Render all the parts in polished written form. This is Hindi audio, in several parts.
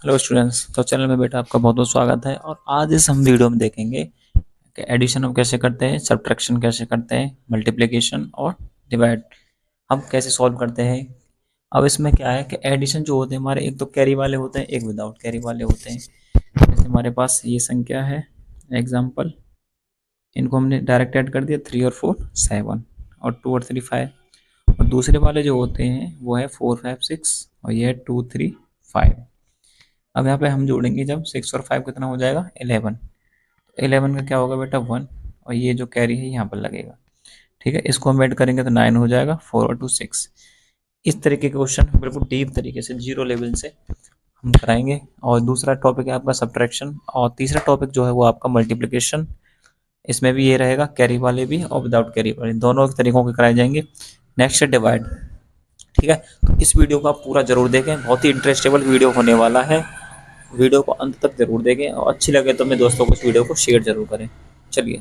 Hello students. तो चैनल में बेटा आपका बहुत बहुत स्वागत है। और आज इस हम वीडियो में देखेंगे कि एडिशन हम कैसे करते हैं, सब्ट्रैक्शन कैसे करते हैं, मल्टीप्लिकेशन और डिवाइड हम कैसे सॉल्व करते हैं। अब इसमें क्या है कि एडिशन जो होते हैं हमारे, एक तो कैरी वाले होते हैं, एक विदाउट कैरी वाले होते हैं। जैसे हमारे पास ये संख्या है एग्जाम्पल, इनको हमने डायरेक्ट ऐड कर दिया, 3 और 4 7 और 2 और 3 5। और दूसरे वाले जो होते हैं वो है 4 5 6 और ये है 2 3 5। अब यहाँ पे हम जोड़ेंगे जब 6 और 5 कितना हो जाएगा 11। तो 11 का क्या होगा बेटा 1 और ये जो कैरी है यहाँ पर लगेगा। ठीक है, इसको हम ऐड करेंगे तो 9 हो जाएगा, 4 और 2 6। इस तरीके के क्वेश्चन बिल्कुल डीप तरीके से जीरो लेवल से हम कराएंगे। और दूसरा टॉपिक है आपका सब्ट्रैक्शन और तीसरा टॉपिक जो है वो आपका मल्टीप्लिकेशन। इसमें भी ये रहेगा, कैरी वाले भी और विदाउट कैरी वाले दोनों तरीकों के कराए जाएंगे। नेक्स्ट है डिवाइड। ठीक है, तो इस वीडियो को आप पूरा जरूर देखें, बहुत ही इंटरेस्टेबल वीडियो होने वाला है। वीडियो को अंत तक जरूर देखें और अच्छी लगे तो अपने दोस्तों को इस वीडियो को शेयर जरूर करें। चलिए,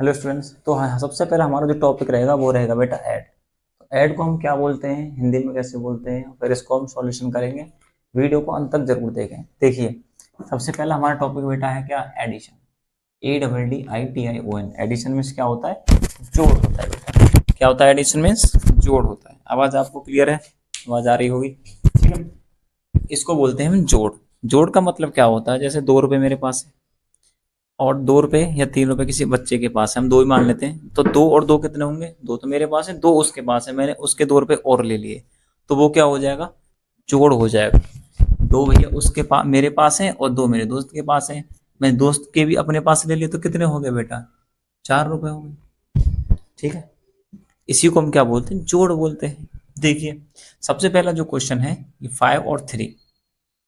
हेलो स्टूडेंट्स। तो हाँ, सबसे पहला हमारा जो टॉपिक रहेगा वो रहेगा बेटा ऐड। तो ऐड को हम क्या बोलते हैं, हिंदी में कैसे बोलते हैं, फिर इसको हम सॉल्यूशन करेंगे। वीडियो को अंत तक जरूर देखें। देखिए, सबसे पहला हमारा टॉपिक बेटा है क्या, एडिशन। ADDITION। एडिशन मीन्स क्या होता है, जोड़ होता है बेटा। क्या होता है एडिशन मीन्स, जोड़ होता है। आवाज आपको क्लियर है, आवाज आ रही होगी, ठीक है। इसको बोलते हैं हम जोड़। जोड़ का मतलब क्या होता है, जैसे 2 रुपए मेरे पास है और 2 रुपए या 3 रुपए किसी बच्चे के पास है, हम दो ही मान लेते हैं। तो 2 और 2 कितने होंगे, 2 तो मेरे पास है, 2 उसके पास है, मैंने उसके 2 रुपए और ले लिए, तो वो क्या हो जाएगा, जोड़ हो जाएगा। 2 भैया उसके पास मेरे पास है और 2 मेरे दोस्त के पास है, मैंने दोस्त के भी अपने पास ले लिए, तो कितने हो गए बेटा, 4 रुपए हो गए। ठीक है, इसी को हम क्या बोलते हैं, जोड़ बोलते हैं। देखिए, सबसे पहला जो क्वेश्चन है ये 5 और 3।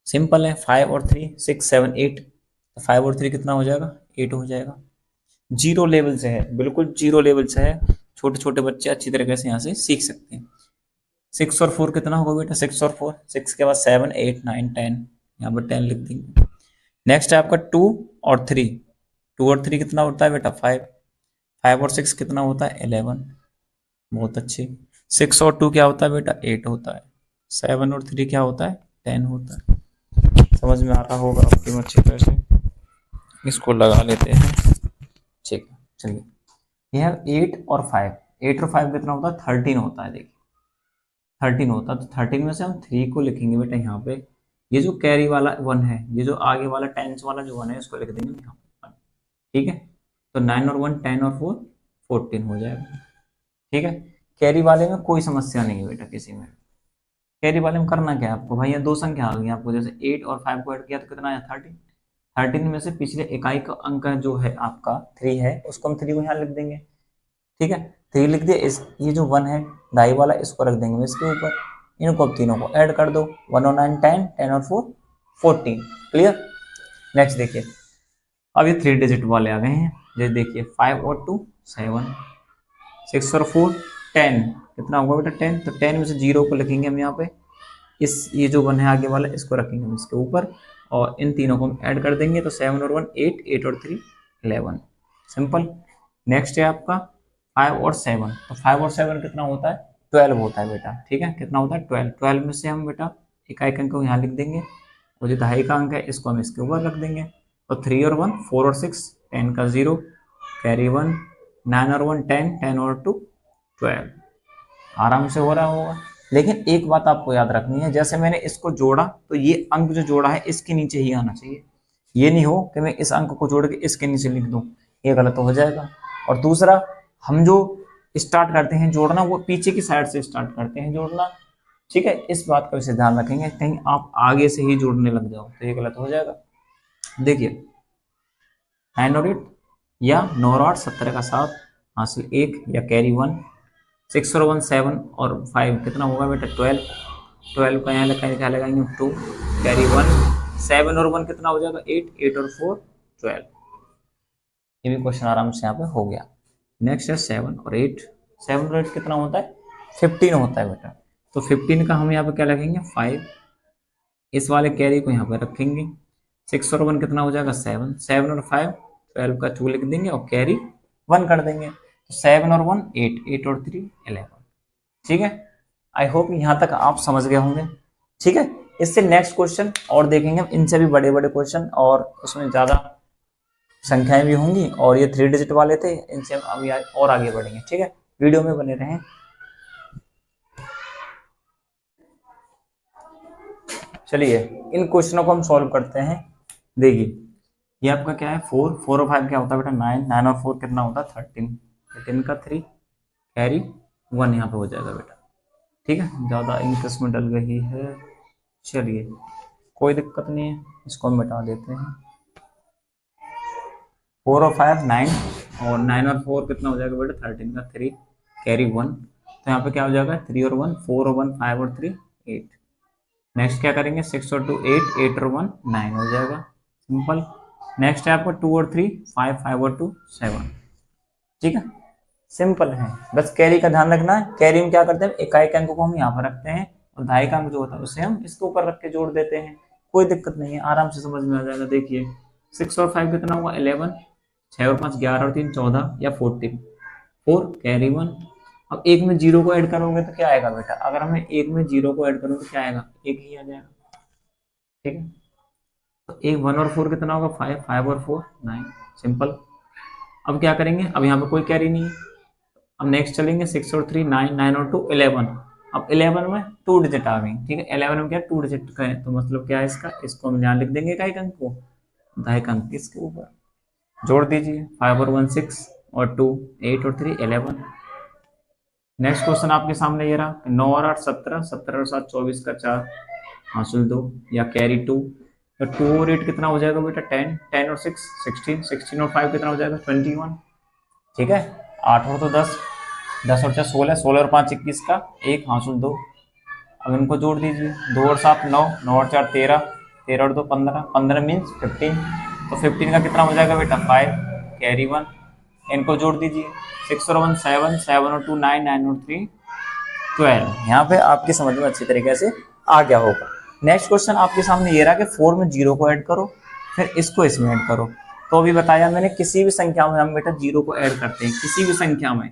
सिंपल है, 5 और 3 6 7 8। तो 5 और 3 कितना हो जाएगा, 8 हो जाएगा। जीरो लेवल से है, बिल्कुल जीरो लेवल से है। छोटे छोटे बच्चे अच्छी तरीके से यहाँ से सीख सकते हैं। 6 और 4 कितना होगा बेटा, 6 और 4, 6 के बाद 7 8 9 10, यहाँ पर 10 लिख देंगे। नेक्स्ट है आपका 2 और 3। 2 और 3 कितना होता है बेटा 5। 5 और 6 कितना होता है 11। बहुत अच्छे। 6 और 2 क्या होता है बेटा 8 होता है। 7 और 3 क्या होता है 10 होता है। समझ में आ रहा होगा आपकी अच्छी तरह से, इसको लगा लेते हैं। ठीक है, चलिए। यह 8 और 5। 8 और 5 कितना होता है 13 होता है। देखिए 13 होता है, तो 13 में से हम 3 को लिखेंगे बेटा यहाँ पे। ये जो कैरी वाला 1 है, ये जो आगे वाला टेंस वाला जो 1 है, इसको लिख देंगे यहाँ पे। ठीक है, तो 9 और 1 10 और 4 14 हो जाएगा। ठीक है, कैरी वाले में कोई समस्या नहीं है बेटा किसी में। कैरी वाले में करना क्या है आपको, भाई ये दो संख्या आ गई आपको, जैसे 8 और 5 को ऐड किया तो कितना आया 13। 13 में से पिछले इकाई का अंक जो है आपका 3 है, उसको हम 3 को यहाँ लिख देंगे। ठीक है, 3 लिख दिया। इस ये जो 1 है दाई वाला, इसको रख देंगे इसके ऊपर। इनको अब तीनों को ऐड कर दो, 1 और 9 10, 10 और 4 14। क्लियर। नेक्स्ट देखिए, अब ये 3 डिजिट वाले आ गए हैं। जैसे देखिए 5 और 2 7, 6 और 4 10, कितना होगा बेटा 10। तो 10 में से 0 को लिखेंगे हम यहाँ पे, इस ये जो 1 है आगे वाला, इसको रखेंगे हम इसके ऊपर और इन तीनों को हम ऐड कर देंगे। तो 7 और 1 8, 8 और 3 11। सिंपल। नेक्स्ट है आपका 5 और 7। तो 5 और 7 कितना होता है 12 होता है बेटा। ठीक है, कितना होता है 12। 12 में से हम बेटा इकाई अंक को यहाँ लिख देंगे और जो दहाई का अंक है इसको हम इसके ऊपर रख देंगे। तो 3 और 1 4 और 6 10 का 0, कैरी 1, 9 और 1 10, 10 और 2 12। आराम से हो रहा होगा। लेकिन एक बात आपको याद रखनी है, जैसे मैंने इसको जोड़ा तो ये अंक जो जोड़ा है इसके नीचे ही आना चाहिए। ये नहीं हो कि मैं इस अंक को जोड़ के इसके नीचे लिख दूं, ये गलत हो जाएगा। और दूसरा, हम जो स्टार्ट करते हैं जोड़ना, वो पीछे की साइड से स्टार्ट करते हैं जोड़ना। ठीक है, इस बात का विशेष ध्यान रखेंगे, कहीं आप आगे से ही जोड़ने लग जाओ तो ये गलत हो जाएगा। देखिए 9 और 8 या 9 और 8 17 का 7 हासिल 1 या कैरी 1। 6 और 1 7 और 5 कितना होगा बेटा 12। 12 का यहाँ क्या लगाएंगे 2, कैरी 1। 7 और 1 कितना हो जाएगा 8, 8 और 4 12। ये भी क्वेश्चन आराम से यहाँ पे हो गया। नेक्स्ट है 7 और 8। 7 और 8 कितना होता है 15 होता है बेटा। तो 15 का हम यहाँ पे क्या लगेंगे 5, इस वाले कैरी को यहाँ पे रखेंगे। 6 और 1 कितना हो जाएगा 7, 7 और 5 12 का 2 लिख देंगे और कैरी 1 कर देंगे। तो 7 और 1 8, 8 और 3 11। ठीक है, आई होप यहाँ तक आप समझ गए होंगे। ठीक है, इससे नेक्स्ट क्वेश्चन और देखेंगे हम, इनसे भी बड़े बड़े क्वेश्चन और उसमें ज़्यादा संख्याएं भी होंगी, और ये 3 डिजिट वाले थे, इनसे हम अभी और आगे बढ़ेंगे। ठीक है, वीडियो में बने रहें। चलिए इन क्वेश्चनों को हम सॉल्व करते हैं। देखिए ये आपका क्या है, 4 और 5 क्या होता है बेटा 9, 9 और 4 कितना होता है 13, 13 का 3 कैरी 1 यहाँ पे हो जाएगा बेटा। ठीक है, ज़्यादा इंक इसमें डल गई है, चलिए कोई दिक्कत नहीं है, इसको हम मिटा देते हैं। 4 और 5 9, और 9 और 4 कितना हो जाएगा बेटा 13 का 3 कैरी 1, तो यहाँ पे क्या हो जाएगा 3 और 1 4 और 1 5 और 3 8। नेक्स्ट क्या करेंगे 6 और 2 8, 8 और 1 9 हो जाएगा, सिंपल। नेक्स्ट है आपका 2 और 3 5, 5 और 2 7। ठीक है, सिंपल है, बस कैरी का ध्यान रखना है। कैरी में क्या करते हैं, इकाई अंक को हम यहाँ पर रखते हैं और दहाई का अंक जो होता है उसे हम इसके ऊपर रख के जोड़ देते हैं, कोई दिक्कत नहीं है, आराम से समझ में आ जाएगा। देखिए 6 और 5 कितना हुआ 11, 6 और 5 11 और 3 14 या 14, 4 कैरी 1। अब एक में जीरो को ऐड करोगे तो क्या आएगा बेटा, अगर हमें एक में जीरो को ऐड करोगे तो क्या आएगा, एक ही आ जाएगा। ठीक है, तो एक 1 और 4 कितना होगा 5, 5 और 4 9, सिंपल। अब क्या करेंगे, अब यहाँ पे कोई कैरी नहीं है, अब नेक्स्ट चलेंगे 6 और 3 9, 9 और 2 11। अब 11 में 2 डिजिट आ गई। ठीक है, 11 में क्या 2 डिजिट का है, तो मतलब क्या है इसका, इसको हम यहाँ लिख देंगे इकाई अंक को, दहाई अंक इसके ऊपर जोड़ दीजिए, 5 और 1 6 और 2 8 और 3 11। नेक्स्ट क्वेश्चन आपके सामने ये रहा, 9 और 8 17, 17 और 7 24 का 4 हासिल 2 या कैरी 2, तो 2 और 8 कितना हो जाएगा बेटा 10, 10 और 6 16, 16 और 5 कितना हो जाएगा 21। ठीक है, 8 और 2 10, 10 और 4 16, 16 और 5 21 का 1 हासिल 2। अब इनको जोड़ दीजिए, 2 और 7 9, 9 और 4 13, 13 और 2 15, 15 मीन्स 15, तो 15 का कितना हो जाएगा बेटा 5 कैरी 1। इनको जोड़ दीजिए, 6 और 1 7, 7 और 2 9, 9 और 3 12। यहाँ पे आपकी समझ में अच्छी तरीके से आ गया होगा। नेक्स्ट क्वेश्चन आपके सामने ये रहा कि 4 में जीरो को ऐड करो, फिर इसको इसमें ऐड करो। तो अभी बताया मैंने, किसी भी संख्या में हम बेटा जीरो को ऐड करते हैं, किसी भी संख्या में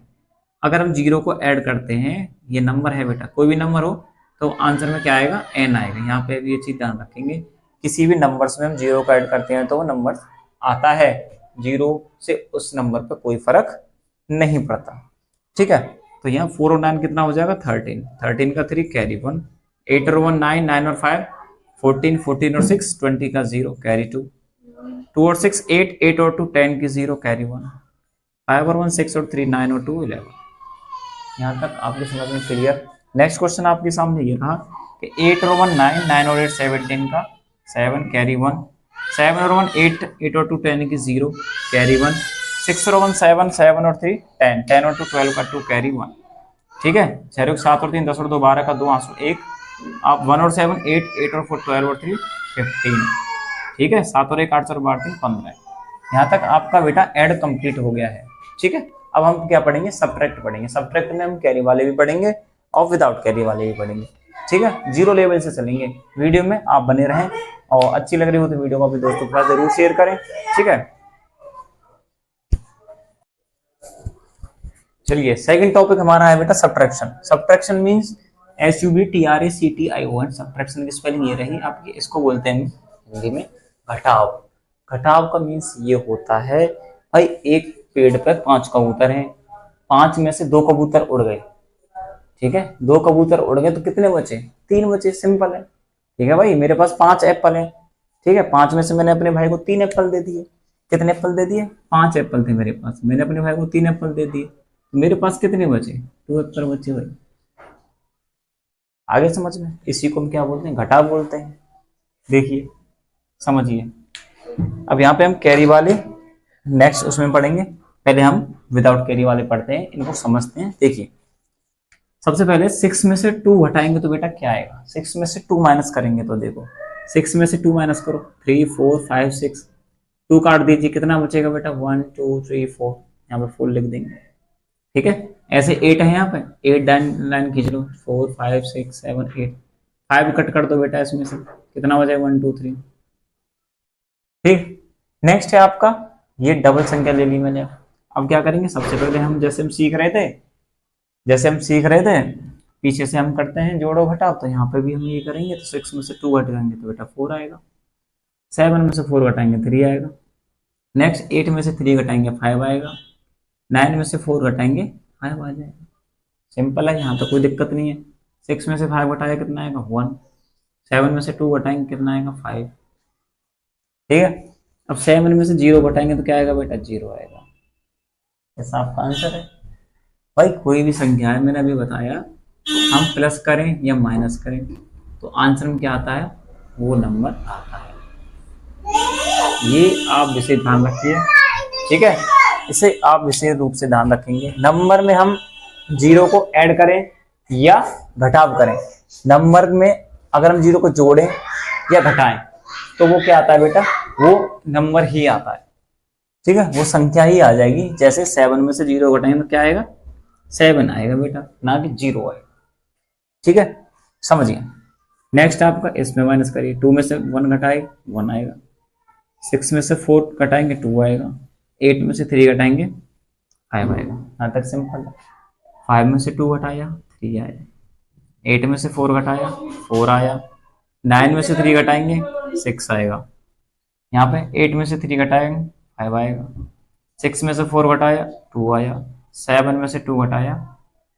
अगर हम जीरो को ऐड करते हैं, ये नंबर है बेटा, कोई भी नंबर हो तो आंसर में क्या आएगा n आएगा। यहाँ पे ये चीज ध्यान रखेंगे, किसी भी नंबर्स में हम जीरो को ऐड करते हैं तो वो नंबर आता है, जीरो से उस नंबर पर कोई फर्क नहीं पड़ता। ठीक है, तो यहाँ 4 और 9 कितना हो जाएगा 13, 13 का 3 कैरी 1, 8 और 1 9, 9 और 5 14, 14 और 6 20 का 0 कैरी 2, 2 और 6 8, 8 और 2 10 की 0 कैरी 1, 5 और 1 6 और 3 9 और 2 11। यहाँ तक आपके समझ में क्लियर। नेक्स्ट क्वेश्चन आपके सामने ये रहा कि 8 और 1 9, 9 और 8 17 का 7 कैरी 1, 7 और 1 8, 8 और 2 10 की 0 कैरी 1, 6 और 1 7, 7 और 3 10, 10 और 2 12 का 2 कैरी 1। ठीक है, 6 और 7 और 3 10 और 2 12 का 2 आंसू 1। आप 1 और 7 8, 8 और 4 12 और 3 15। ठीक है, 7 और 1 8 और 12 3 15। यहाँ तक आपका बेटा ऐड कंप्लीट हो गया है। ठीक है, अब हम क्या पढ़ेंगे, सब्ट्रैक्ट पढ़ेंगे। सब्ट्रैक्ट में हम कैरी वाले भी पढ़ेंगे और विदाउट कैरी वाले भी पढ़ेंगे। ठीक है, जीरो लेवल से चलेंगे। वीडियो में आप बने रहें, और अच्छी लग रही हो तो वीडियो को अपने दोस्तों के साथ जरूर शेयर करें। ठीक है, चलिए सेकंड टॉपिक हमारा है बेटा subtraction. Subtraction means SUBTRACTION। Subtraction की स्पेलिंग ये रही आपकी, इसको बोलते हैं हिंदी में घटाव। घटाव का मींस ये होता है भाई, एक पेड़ पर 5 कबूतर हैं, 5 में से 2 कबूतर उड़ गए। ठीक है, 2 कबूतर उड़ गए तो कितने बचे, 3 बचे, सिंपल है। ठीक है भाई, मेरे पास 5 एप्पल है। ठीक है, 5 में से मैंने अपने भाई को 3 एप्पल दे दिए। कितने एप्पल दे दिए, 5 एप्पल थे मेरे पास, मैंने अपने भाई को 3 एप्पल दे दिए, तो मेरे पास कितने बचे, 2 एप्पल बचे भाई। आगे समझ में, इसी को हम क्या बोलते हैं, घटाव बोलते हैं। देखिए समझिए, अब यहाँ पे हम कैरी वाले नेक्स्ट उसमें पढ़ेंगे, पहले हम विदाउट कैरी वाले पढ़ते हैं, इनको समझते हैं। देखिए सबसे पहले 6 में से 2 घटाएंगे तो बेटा क्या आएगा, 6 में से 2 माइनस करेंगे तो देखो 6 में से 2 माइनस करो 3 4 5 6, 2 काट दीजिए, कितना बचेगा बेटा 1 2 3 4, यहाँ पे 4 लिख देंगे। ठीक है, ऐसे 8 है यहाँ पे, 8 लाइन खींच लो, 4 5 6 7 8, 5 कट कर दो बेटा इसमें से, कितना बचेगा 1 2 3। ठीक, नेक्स्ट है आपका ये डबल संख्या ले ली मैंने। अब क्या करेंगे, सबसे पहले हम जैसे हम सीख रहे थे पीछे से हम करते हैं जोड़ो घटाव, तो यहाँ पे भी हम ये करेंगे, तो 6 में से 2 घटाएंगे तो बेटा 4 आएगा, 7 में से 4 घटाएंगे 3 आएगा, नेक्स्ट 8 में से 3 घटाएंगे 5 आएगा, 9 में से 4 घटाएंगे 5 आ जाएगा। सिंपल है, यहाँ तो कोई दिक्कत नहीं है। 6 में से 5 घटाया कितना आएगा 1, 7 में से 2 घटाएंगे कितना आएगा 5, ठीक है। अब 7 में से 0 घटाएंगे तो क्या आएगा बेटा 0 आएगा। ऐसा आपका आंसर है। भाई कोई भी संख्या है, मैंने अभी बताया, हम प्लस करें या माइनस करें तो आंसर में क्या आता है, वो नंबर आता है। ये आप विशेष ध्यान रखिए, ठीक है। इसे आप विशेष रूप से ध्यान रखेंगे। नंबर में हम 0 को ऐड करें या घटाव करें, नंबर में अगर हम 0 को जोड़ें या घटाएं तो वो क्या आता है बेटा, वो नंबर ही आता है, ठीक है, वो संख्या ही आ जाएगी। जैसे 7 में से 0 घटाएंगे तो क्या आएगा 7 आएगा बेटा, ना कि 0 आएगा, ठीक है, समझिए। नेक्स्ट आपका इसमें माइनस करिए, 2 में से 1 घटाए 1 आएगा, 6 में से 4 घटाएंगे 2 आएगा, 8 में से 3 घटाएंगे 5 आएगा। यहाँ तक सिंपल है। 5 में से 2 घटाया 3 आया, 8 में से 4 घटाया 4 आया, 9 में से 3 घटाएंगे 6 आएगा, यहाँ पे 8 में से 3 घटाएंगे 5 आएगा, 6 में से 4 घटाया 2 आया, 7 में से 2 घटाया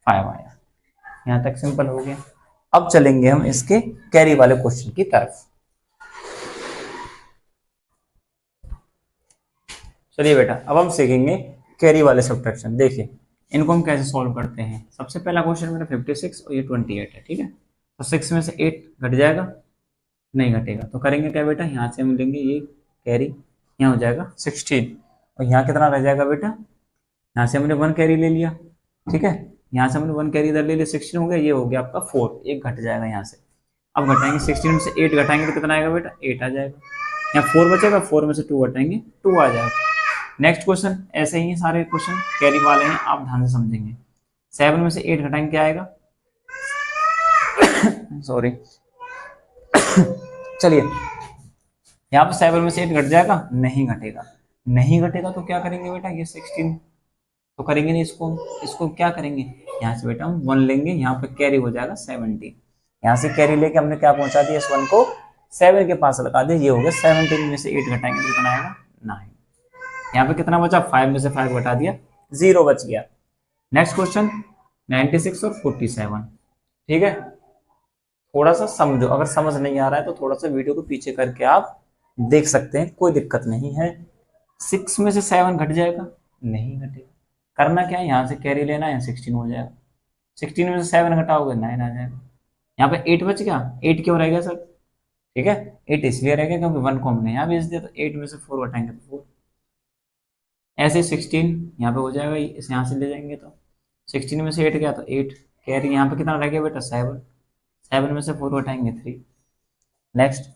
5 आया। यहाँ तक सिंपल हो गया। अब चलेंगे हम इसके कैरी वाले क्वेश्चन की तरफ। चलिए बेटा, अब हम सीखेंगे कैरी वाले सब्ट्रैक्शन। देखिए इनको हम कैसे सॉल्व करते हैं। सबसे पहला क्वेश्चन मेरा 56 और ये 28 है, ठीक है। तो 6 में से 8 घट जाएगा, नहीं घटेगा, तो करेंगे क्या बेटा, यहाँ से हम लेंगे ये कैरी, यहाँ हो जाएगा 16 और यहाँ कितना रह जाएगा बेटा, यहाँ से हमने 1 कैरी ले लिया, ठीक है, यहाँ से हमने 1 कैरी इधर ले लिया, 16 हो गया, ये हो गया आपका 4, एक घट जाएगा यहाँ से। अब घटाएंगे 16 में से 8 घटाएंगे तो कितना आएगा बेटा 8 आ जाएगा, यहाँ 4 बचेगा, 4 में से 2 घटाएंगे 2 आ जाएगा। नेक्स्ट क्वेश्चन ऐसे ही सारे क्वेश्चन कैरी वाले हैं, आप ध्यान से समझेंगे। 7 में से 8 घटाएंगे क्या आएगा सॉरी चलिए, यहाँ पे 7 में से 8 घट जाएगा, नहीं घटेगा, नहीं घटेगा तो क्या करेंगे बेटा, ये 16 तो करेंगे नहीं, इसको क्या करेंगे, यहाँ से बेटा हम 1 लेंगे, यहाँ पे कैरी हो जाएगा 17, यहाँ से कैरी लेके हमने क्या पहुंचा दिया, इस 1 को 7 के पास लगा दिया, ये हो गया 17 में से 8 घटाएंगे तो कितना आएगा 9। यहाँ पे कितना बचा, 5 में से 5 घटा दिया, 0 बच गया। नेक्स्ट क्वेश्चन 96 और 47, ठीक है। थोड़ा सा समझो, अगर समझ नहीं आ रहा है तो थोड़ा सा वीडियो को पीछे करके आप देख सकते हैं, कोई दिक्कत नहीं है। 6 में से 7 घट जाएगा, नहीं घटेगा, करना क्या है, यहाँ से कैरी लेना है, 16 हो जाएगा, 16 में से 7 घटाओगे 9 आ जाएगा। यहाँ पे 8 बच गया, 8 क्यों रह गया सर, ठीक है, 8 इसलिए रह गया क्योंकि 1 को हमने यहाँ भेज दिया, तो 8 में से 4 घटाएंगे तो 4, ऐसे 16 यहाँ पे हो जाएगा, इस यहाँ से ले जाएंगे तो 16 में से 8 गया तो 8, कैरी यहाँ पे कितना रह गया बेटा 7, 7 में से 4 घटाएंगे 3। नेक्स्ट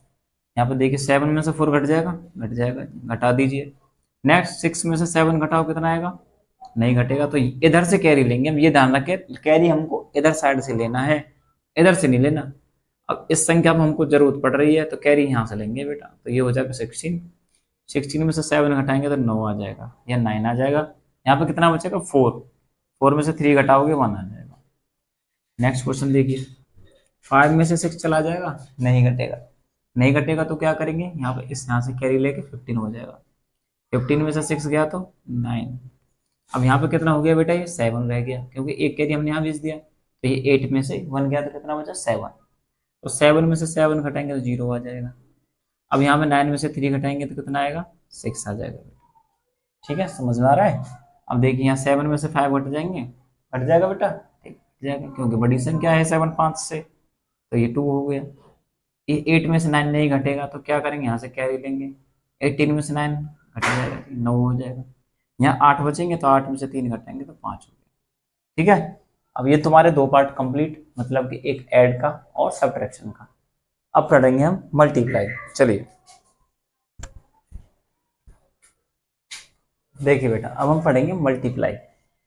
यहाँ पे देखिए 7 में से 4 घट जाएगा, घट जाएगा, घटा दीजिए। नेक्स्ट 6 में से 7 घटाओ कितना आएगा, नहीं घटेगा, तो इधर से कैरी लेंगे हम, ये ध्यान रखें कैरी हमको इधर साइड से लेना है, इधर से नहीं लेना। अब इस संख्या में हमको जरूरत पड़ रही है तो कैरी यहाँ से लेंगे बेटा, तो ये हो जाएगा 16, 16 में से 7 घटाएंगे तो 9 आ जाएगा या 9 आ जाएगा। यहाँ पे कितना बचेगा 4, 4 में से 3 घटाओगे 1 आ जाएगा। नेक्स्ट क्वेश्चन देखिए, 5 में से 6 चला जाएगा, नहीं घटेगा, नहीं घटेगा तो क्या करेंगे, यहाँ पे इस यहाँ से कैरी लेके 15 हो जाएगा, 15 में से 6 गया तो 9। अब यहाँ पे कितना हो गया बेटा, ये 7 रह गया क्योंकि एक कैरी हमने यहाँ भेज दिया, तो ये 8 में से 1 गया तो कितना बचा 7, तो 7 में से 7 घटाएंगे तो 0 आ जाएगा। अब यहाँ पे 9 में से 3 घटाएंगे तो कितना आएगा 6 आ जाएगा बेटा, ठीक है, समझ में आ रहा है। अब देखिए यहाँ 7 में से 5 घट जाएंगे, घट जाएगा बेटा, ठीक घट जाएगा क्योंकि बड़ी संख्या है 7 5 से, तो ये 2 हो गया। ये 8 में से 9 नहीं घटेगा तो क्या करेंगे, यहाँ से कैरी लेंगे, 18 में से 9 घट जाएगा 9 हो जाएगा। यहाँ 8 बचेंगे तो 8 में से 3 घटाएंगे तो 5 हो गया, ठीक है। अब ये तुम्हारे 2 पार्ट कंप्लीट, मतलब कि एक ऐड का और सब्ट्रैक्शन का। अब पढ़ेंगे हम मल्टीप्लाई। चलिए देखिए बेटा, अब हम पढ़ेंगे मल्टीप्लाई।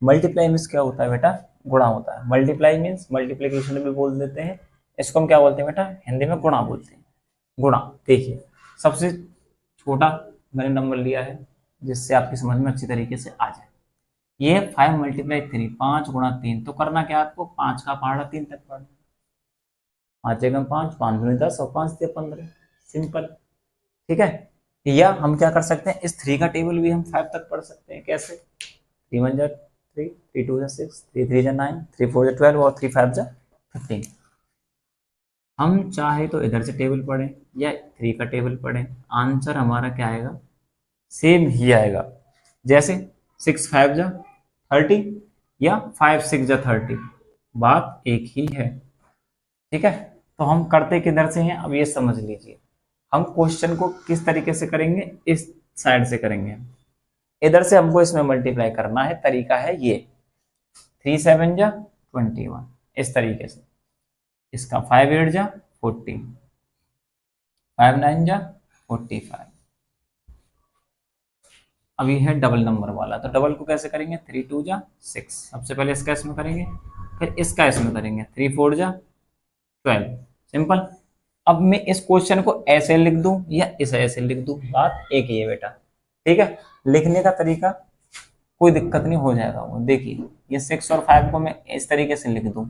मल्टीप्लाई मीन्स क्या होता है बेटा, गुणा होता है। मल्टीप्लाई मीन्स मल्टीप्लिकेशन भी बोल देते हैं, इसको हम क्या बोलते हैं बेटा, हिंदी में गुणा बोलते हैं, गुणा। देखिए सबसे छोटा मैंने नंबर लिया है जिससे आपकी समझ में अच्छी तरीके से आ जाए। ये 5 मल्टीप्लाई 3, 5 गुणा 3, तो करना क्या आपको, 5 का पहाड़ा 3 तक पढ़ना, 5 एकम 5, 5 दूनी 10 और 5 से 15, सिंपल। ठीक है, या हम क्या कर सकते हैं, इस 3 का टेबल भी हम 5 तक पढ़ सकते हैं। कैसे, 3 1 जा 3, 3 2 जा 6, 3 3 जा 9, 3 4 जा 12 और 3 5 जा 15। हम चाहे तो इधर से टेबल पढ़ें या 3 का टेबल पढ़ें, आंसर हमारा क्या आएगा, सेम ही आएगा। जैसे 6 5 जा 30 या 5 6 जा 30, बात एक ही है। ठीक है, तो हम करते किधर से हैं, अब ये समझ लीजिए। हम क्वेश्चन को किस तरीके से करेंगे, इस साइड से करेंगे, इधर से हमको इसमें मल्टीप्लाई करना है। तरीका है ये, 3 7 जा 21, इस तरीके से। इसका 5 8 जा 40, 5 9 जा 45। अभी है डबल नंबर वाला, तो डबल को कैसे करेंगे, 3 2 जा 6, सबसे पहले इसका इसमें करेंगे, फिर इसका इसमें करेंगे, 3 4 जा 12, सिंपल। अब मैं इस क्वेश्चन को ऐसे लिख दूं या इसे ऐसे लिख दूं, बात एक ही है बेटा। ठीक है, लिखने का तरीका कोई दिक्कत नहीं, हो जाएगा वो। देखिए ये 6 और 5 को मैं इस तरीके से लिख दूं,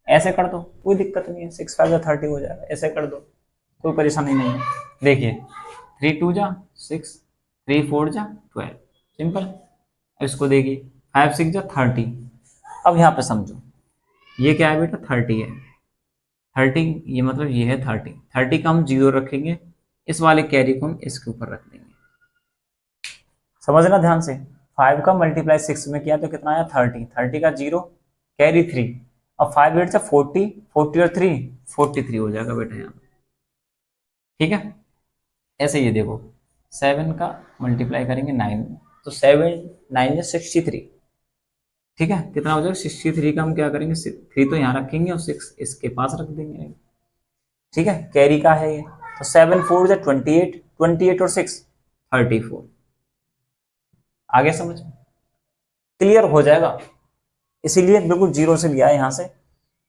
ऐसे कर दो, कोई दिक्कत नहीं है, 6 5 जा 30 हो जाएगा, ऐसे कर दो, कोई परेशानी नहीं है। देखिए 3 2 जा 6, 3 4 जा 12, सिंपल। इसको देखिए 5 6 जा 30। अब यहाँ पे समझो, ये क्या है बेटा, 30 है। 30, ये मतलब ये है 30, 30 का हम 0 रखेंगे, इस वाले कैरी को हम इसके ऊपर रख देंगे। समझना ध्यान से, 5 का मल्टीप्लाई 6 में किया तो कितना आया, 30, 30 का 0, कैरी 3। अब 5 8 से 40, 40 और 3 43 हो जाएगा बेटा यहाँ। ठीक है, ऐसे ये देखो 7 का मल्टीप्लाई करेंगे 9, तो 7 9 या 63। ठीक है, कितना हो जाएगा 63 का हम क्या करेंगे, 3 तो यहाँ रखेंगे और 6 इसके पास रख देंगे। ठीक है, कैरी का है ये, तो 7 4 जा 28, 28 और 6 34। आगे समझ क्लियर हो जाएगा, इसीलिए बिल्कुल जीरो से लिया है यहाँ से,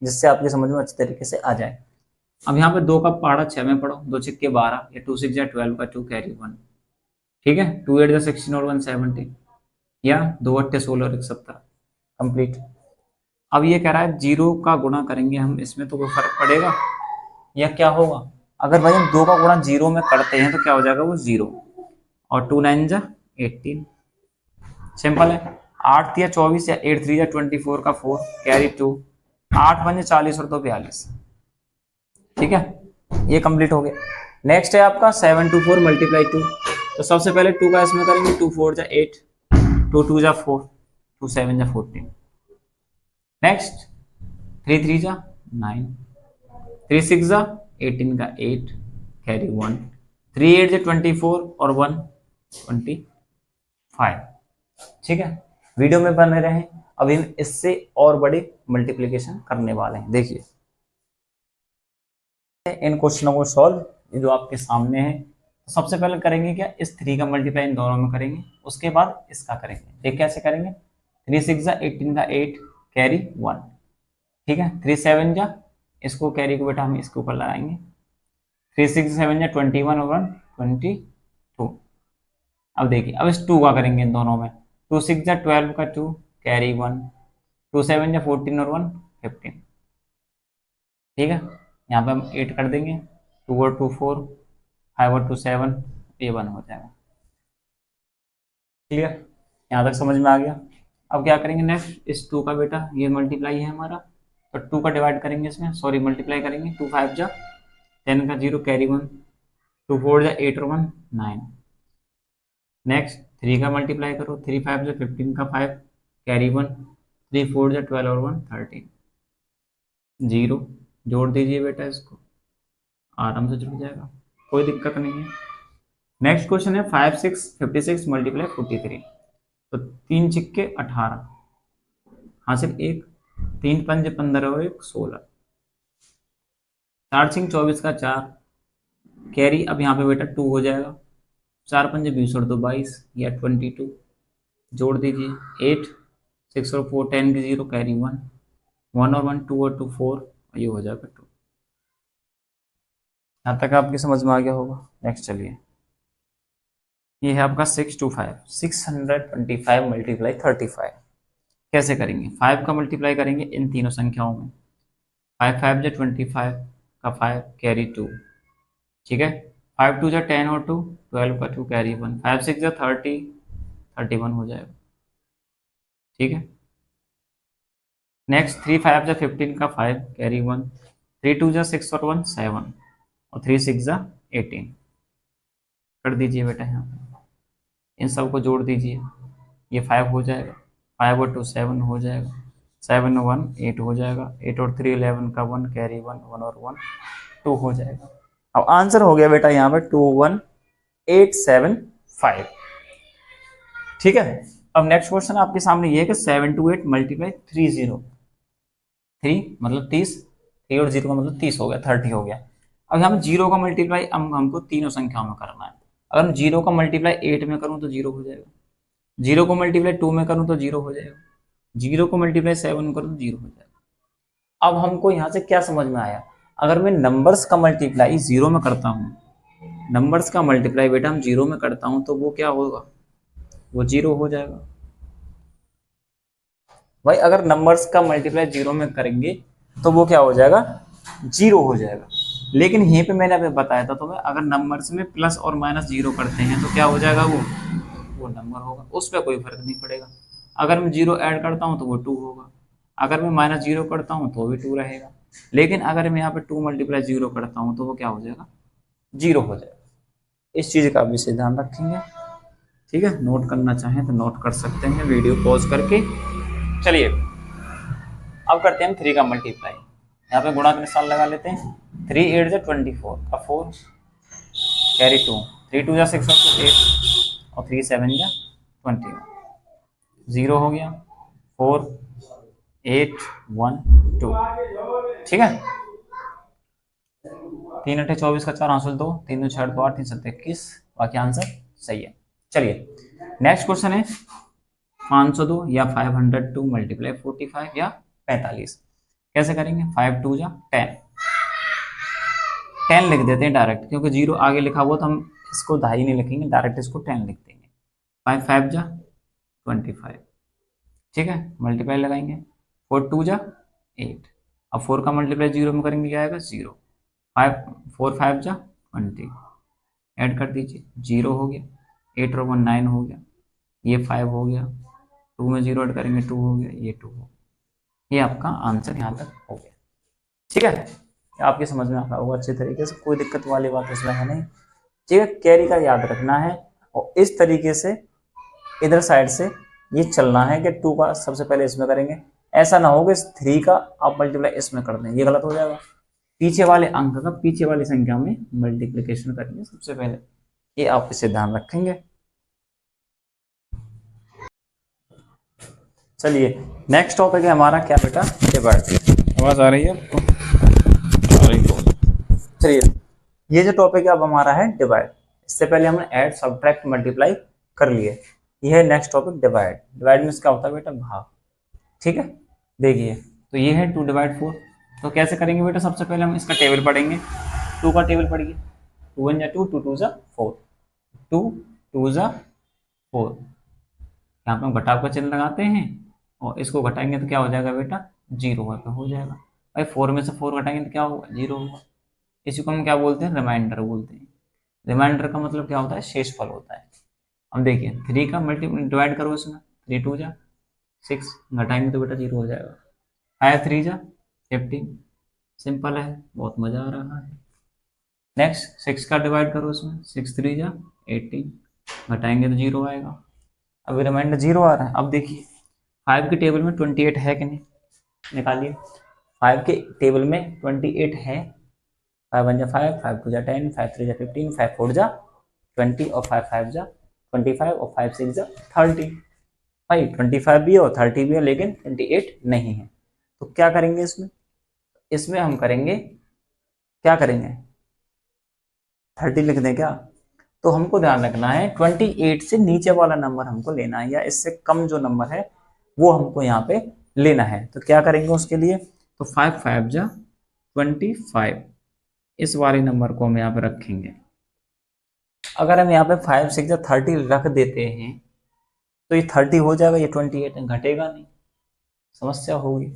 जिससे आपकी समझ में अच्छी तरीके से आ जाए। अब यहाँ पे 2 का पहाड़ा 6 में पढ़ो, 2 6 12 या 2 6 जा 12 का 2 कैरी 1। ठीक है, 2 8 जा 16 और 1 17, या 2 8 16 और 1 17, कंप्लीट। अब ये कह रहा है 0 का गुणा करेंगे हम इसमें, तो कोई फर्क पड़ेगा या क्या होगा। अगर भाई हम 2 का गुणा 0 में करते हैं तो क्या हो जाएगा, वो 0, और 2 9 जा 18, सिंपल है। 8 या 24 या 8 3 या 24 का 4 कैरी 2, 8 5 40 और 2 42। ठीक है, ये कंप्लीट हो गया। नेक्स्ट है आपका 7 2 4 मल्टीप्लाई 2, तो सबसे पहले 2 का इसमें करेंगे, 2 4 जा 8, 2 2 जा 4, 2 7 जा 14। नेक्स्ट 3 3 जा 9, 3 6 जा 18 का 8 कैरी 1, 3 8 जा 24 और 1 25। ठीक है, वीडियो में बने रहें, अभी हम इससे और बड़े मल्टीप्लिकेशन करने वाले हैं। देखिए इन क्वेश्चनों को सॉल्व जो आपके सामने है, तो सबसे पहले करेंगे क्या, इस 3 का मल्टीप्लाई इन दोनों में करेंगे, उसके बाद इसका करेंगे। देख कैसे करेंगे, 3 6 जा 18 का 8 कैरी 1। ठीक है, 3 7 जा, इसको कैरी को बेटा हम इसके ऊपर लगाएंगे, 3 6 7 जा 21 और 1 22। अब देखिए, अब इस 2 का करेंगे इन दोनों में, 2 6 जा 12 का 2 कैरी 1, 2 7 जा 14 और 1 15। ठीक है, यहाँ पे हम 8 कर देंगे, 2 और 2 4, 5 और 2 7, ये 1 हो जाएगा। क्लियर, यहाँ तक समझ में आ गया। अब क्या करेंगे नेक्स्ट, इस 2 का बेटा ये मल्टीप्लाई है हमारा, तो 2 का डिवाइड करेंगे इसमें, सॉरी मल्टीप्लाई करेंगे, 2 5 जा 10 का 0 कैरी 1, 2 4 जा 8 और 1 9। नेक्स्ट 3 का मल्टीप्लाई करो, 3 5 जा 15 का 5 कैरी 1, 3 4 जा 12 और 1 13, 0 जोड़ दीजिए बेटा, इसको आराम से जुड़ जाएगा, कोई दिक्कत नहीं है। नेक्स्ट क्वेश्चन है 5 6 56 मल्टीप्लाई 43, तो 3 छिक्के 18, हासिल 1, 3 पंजे 15 और 1 16, 4 छिंग 24 का 4 कैरी, अब यहाँ पे बेटा 2 हो जाएगा, 4 पंजे 20 और 2 22 या 22, जोड़ दीजिए 8 6 और 4 10 की 0 कैरी 1, 1 और 1 2 और 2 4, ये हो जाएगा 2। यहाँ तक आपकी समझ में आ गया होगा। नेक्स्ट चलिए, ये है आपका 625, 625 मल्टीप्लाई 35। कैसे करेंगे? 5 का मल्टीप्लाई करेंगे इन तीनों संख्याओं में। 5 5 जा 25 का 5 कैरी 2, ठीक है। 5 2 जा 10 और 2 12 का 2 कैरी 1, 5 6 जा 30 31 हो जाएगा, ठीक है। नेक्स्ट 3 5 जा 15 का 5 कैरी 1, 3 2 जा 6 और 1 7 और 3 6 जा 18। कर दीजिए बेटा, यहाँ पे इन सबको जोड़ दीजिए, ये 5 हो जाएगा, 5 और 2 7 हो जाएगा, 7 और 1 8 हो जाएगा, 8 और 3 11 का 1 कैरी 1 1 और 1 2 हो जाएगा। अब आंसर हो गया बेटा यहाँ पे 21875, ठीक है। अब नेक्स्ट क्वेश्चन आपके सामने ये है कि 728 मल्टीप्लाई 30, 3 मतलब 30, 3 और 0 का मतलब 30 हो गया, 30 हो गया। अब हम 0 का मल्टीप्लाई हमको तीनों संख्याओं में करना है। अगर मैं 0 का मल्टीप्लाई 8 में करूँ तो 0 हो जाएगा, 0 को मल्टीप्लाई 2 में करूँ तो 0 हो जाएगा, 0 को मल्टीप्लाई 7 में करूँ तो 0 हो जाएगा। अब हमको यहाँ से क्या समझ में आया? अगर मैं नंबर्स का मल्टीप्लाई 0 में करता हूँ, नंबर्स का मल्टीप्लाई बेटा हम 0 में करता हूँ तो वो क्या होगा? वो 0 हो जाएगा। भाई अगर नंबर्स का मल्टीप्लाई 0 में करेंगे तो वो क्या हो जाएगा? 0 हो जाएगा। लेकिन यहीं पे मैंने अभी बताया था तुम्हें, अगर नंबर्स में प्लस और माइनस 0 करते हैं तो क्या हो जाएगा? वो नंबर होगा, उस पर कोई फर्क नहीं पड़ेगा। अगर मैं 0 ऐड करता हूँ तो वो 2 होगा, अगर मैं माइनस 0 करता हूँ तो भी 2 रहेगा। लेकिन अगर मैं यहाँ पे 2 मल्टीप्लाई 0 करता हूँ तो वो क्या हो जाएगा? 0 हो जाएगा। इस चीज़ का विशेष ध्यान रखेंगे, ठीक है। नोट करना चाहें तो नोट कर सकते हैं वीडियो पॉज करके। चलिए अब करते हैं हम 3 का मल्टीप्लाई। यहाँ पे गुणा के निशान लगा लेते हैं। 3 8 जा 24 का 4 कैरी 2, 3 2 जा 6 और 2 8 और 3 7 जा 21, 0 हो गया, 4 8 1 2, ठीक है। 3 8 24 का 4 हासिल 2, 3 2 6 8 3 7 21, बाकी आंसर सही है। चलिए नेक्स्ट क्वेश्चन है 502 या 502 मल्टीप्लाई 45 या 45। कैसे करेंगे? 5 2 जा 10, 10 लिख देते हैं डायरेक्ट, क्योंकि 0 आगे लिखा हुआ तो हम इसको दाई नहीं लिखेंगे, डायरेक्ट इसको 10 लिख देंगे। 5 5 जा 25, ठीक है, मल्टीप्लाई लगाएंगे। 4 2 जा 8, अब 4 का मल्टीप्लाई 0 में करेंगे क्या आएगा? 0। 5 4 5 जा 20, ऐड कर दीजिए, 0 हो गया, 8 और 1 9 हो गया, ये 5 हो गया, 2 में 0 ऐड करेंगे 2 हो गया, ये 2 हो गया। ये आपका आंसर यहाँ तक हो गया, ठीक है। आपके समझ में आ रहा होगा अच्छे तरीके से, कोई दिक्कत वाली बात इसमें है नहीं, ठीक है। कैरी का याद रखना है और इस तरीके से इधर साइड से ये चलना है कि 2 का सबसे पहले इसमें करेंगे, ऐसा ना हो कि 3 का आप मल्टीप्लाई इसमें कर दें, ये गलत हो जाएगा। पीछे वाले अंक का पीछे वाली संख्या में मल्टीप्लिकेशन करेंगे सबसे पहले, ये आप इसे ध्यान रखेंगे। चलिए नेक्स्ट टॉपिक है हमारा क्या बेटा? डिवाइड। आवाज आ रही है आपको? चलिए ये जो टॉपिक है अब हमारा है डिवाइड। इससे पहले हमने ऐड सब्ट्रैक्ट मल्टीप्लाई कर लिए, ये है नेक्स्ट टॉपिक डिवाइड। डिवाइड में क्या होता है बेटा? भाग, ठीक है। देखिए तो ये है 2 डिवाइड 4, तो कैसे करेंगे बेटा? सबसे पहले हम इसका टेबल पढ़ेंगे, 2 का टेबल पढ़िए। 2 1 जा 2, 2 2 जा 4, 2 2 जा 4, यहाँ पे हम घटाव का चिन्ह लगाते हैं और इसको घटाएंगे तो क्या हो जाएगा बेटा? 0 हो जाएगा। भाई 4 में से 4 घटाएंगे तो क्या होगा? 0 होगा। इसी को हम क्या बोलते हैं? रिमाइंडर बोलते हैं। रिमाइंडर का मतलब क्या होता है? शेषफल होता है। हम देखिए 3 का डिवाइड करो इसमें, 3 2 जा 6, घटाएंगे तो बेटा 0 हो जाएगा। 5 3 जा 15, सिंपल है, बहुत मजा आ रहा है। नेक्स्ट 6 का डिवाइड करो इसमें, 6 3 जा 18, घटाएंगे तो 0 आएगा। अभी रिमाइंडर 0 आ रहा है। अब देखिए 5 के टेबल में 28 है कि नहीं, निकालिए। 5 के टेबल में 28 है। 5 1 जा 5, 5 2 जा 10, 5 3 जा 15, 5 4 जा 20 और 5 5 जा 25 और 5 6 जा 30। भाई 25 भी है और 30 भी है, लेकिन 28 नहीं है। तो क्या करेंगे इसमें? इसमें हम करेंगे, क्या करेंगे? 30 लिख दें क्या? तो हमको ध्यान रखना है 28 से नीचे वाला नंबर हमको लेना है, या इससे कम जो नंबर है वो हमको यहाँ पे लेना है। तो क्या करेंगे उसके लिए? तो 5 5 जा 25, इस वाले नंबर को हम यहाँ पे रखेंगे, अगर हम यहाँ पे 5 6 या 30 रख देते हैं तो ये 30 हो जाएगा, ये 28 घटेगा नहीं, समस्या होगी।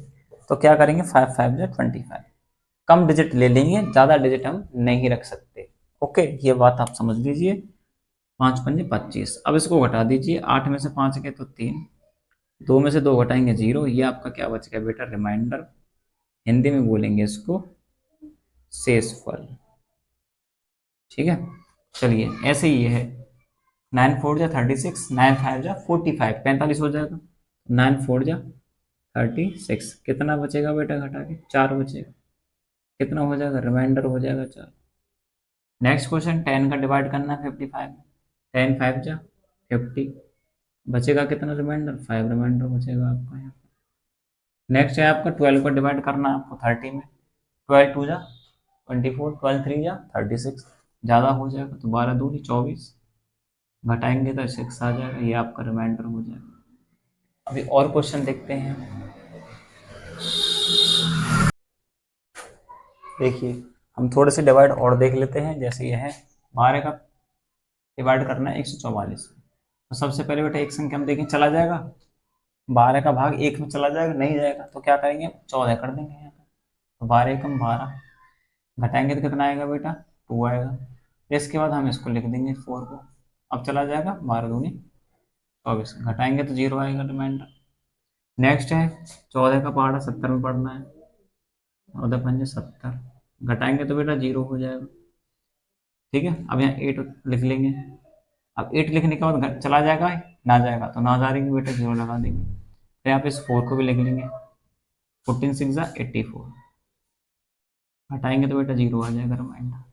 तो क्या करेंगे, 5 5 या 25, कम डिजिट ले लेंगे, ज़्यादा डिजिट हम नहीं रख सकते। ओके, ये बात आप समझ लीजिए। 5 पंजे 25। अब इसको घटा दीजिए, 8 में से 5 गए तो 3, 2 में से 2 घटाएंगे 0, ये आपका क्या बच गया बेटा, रिमाइंडर। हिंदी में बोलेंगे इसको शेषफल। ठीक है, चलिए ऐसे ही ये है। 9 4 जा 36, 9 5 जा 45, 45 हो जाएगा। 9 4 जा 36, कितना बचेगा बेटा घटा के, 4 बचेगा। कितना हो जाएगा, रिमाइंडर हो जाएगा 4। नेक्स्ट क्वेश्चन, 10 का डिवाइड करना है 55 में। 10 5 जा 50, बचेगा कितना रिमाइंडर, 5 रिमाइंडर बचेगा आपका यहाँ। नेक्स्ट है आपका 12 को डिवाइड करना है आपको 30 में। 12 2 जा 24, 12 3 जा 36, ज़्यादा हो जाएगा तो 12 दूनी 24, घटाएंगे तो 6 आ जाएगा, ये आपका रिमाइंडर हो जाएगा। अभी और क्वेश्चन देखते हैं। देखिए, हम थोड़े से डिवाइड और देख लेते हैं। जैसे ये है, 12 का डिवाइड करना है 144 में। तो सबसे पहले बेटा एक संख्या हम देखें, चला जाएगा 12 का भाग 1 में चला जाएगा, नहीं जाएगा तो क्या करेंगे, 14 कर देंगे यहाँ पे। तो 12 एकम 12, घटाएंगे तो कितना आएगा बेटा, 2 आएगा। फिर इसके बाद हम इसको लिख देंगे 4 को। अब चला जाएगा 12 दूनी 24, घटाएंगे तो 0 आएगा रिमाइंडर। नेक्स्ट है 14 का पहाड़ा 70 में पढ़ना है। 14 पंजे 70, घटाएंगे तो बेटा 0 हो जाएगा। ठीक है, अब यहाँ 8 लिख लेंगे। अब 8 लिखने के बाद चला जाएगा, ना जाएगा तो ना जा रही बेटा 0 लगा देंगे। फिर यहाँ पे इस 4 को भी लिख लेंगे। 14 6 जा 84, हटाएंगे तो बेटा 0 आ जाएगा रिमाइंडर।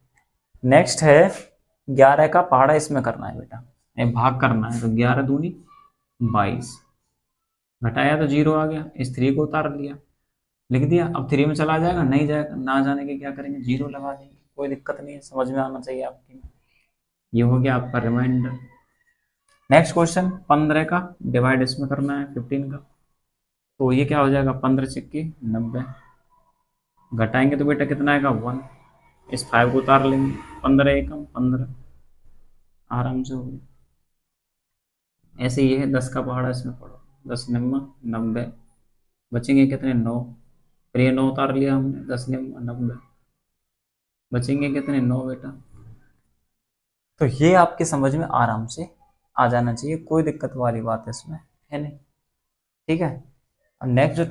नेक्स्ट है 11 का पहाड़ा इसमें करना है बेटा, भाग करना है। तो 11 दूनी 22, घटाया तो 0 आ गया, इस 3 को उतार लिया, लिख दिया। अब 3 में चला जाएगा, नहीं जाएगा, ना जाने के क्या करेंगे, 0 लगा देंगे। कोई दिक्कत नहीं है, समझ में आना चाहिए आपकी। ये हो गया आपका रिमाइंडर। नेक्स्ट क्वेश्चन, 15 का डिवाइड इसमें करना है 15 का। तो ये क्या हो जाएगा, 15 सिक्की 90, घटाएंगे तो बेटा कितना आएगा 1, इस 5 को उतार लेंगे। 15 एकम 15, आराम से हो गया। ऐसे ये है 10 का पहाड़ा इसमें पढ़ो। 10 निम्मा 90, बचेंगे कितने 9, फिर ये 9 उतार लिया हमने, 10 निम्मा 90, बचेंगे कितने 9 बेटा। तो ये आपके समझ में आराम से आ जाना चाहिए, कोई दिक्कत वाली बात इसमें है नहीं। ठीक है, अब नेक्स्ट जो